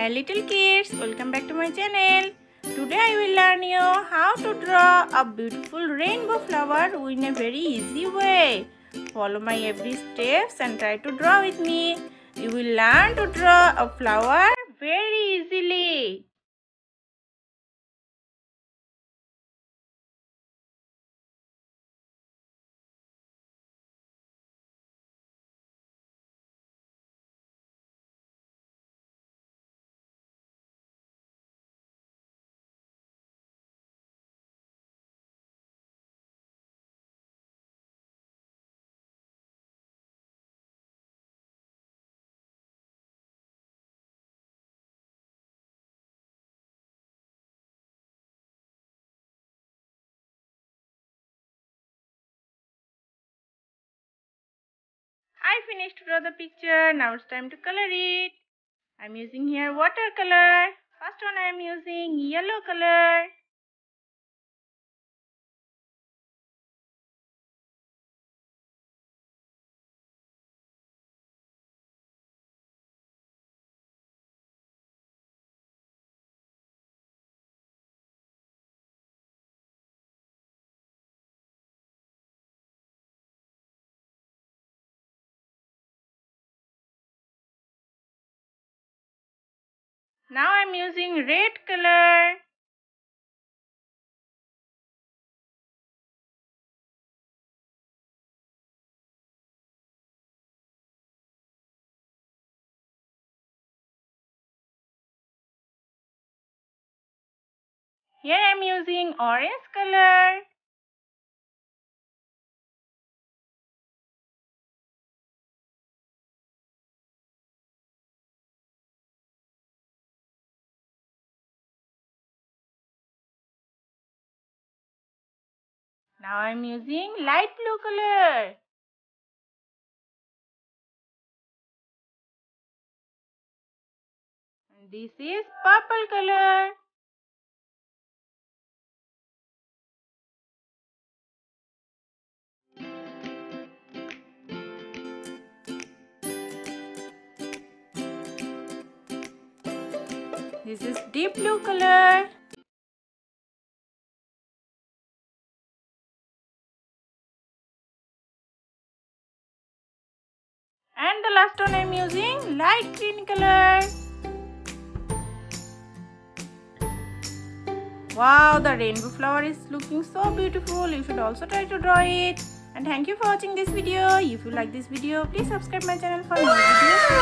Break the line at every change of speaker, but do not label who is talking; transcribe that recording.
Hi little kids, welcome back to my channel. Today I will learn you how to draw a beautiful rainbow flower in a very easy way. Follow my every steps and try to draw with me. You will learn to draw a flower very easily. I finished to draw the picture. Now it's time to color it. I'm using here watercolor. First one I am using yellow color. Now I'm using red color. Here I'm using orange color. Now I'm using light blue color. And this is purple color. This is deep blue color. And the last one I'm using light green color. Wow, the rainbow flower is looking so beautiful. You should also try to draw it. And thank you for watching this video. If you like this video, please subscribe my channel for more videos.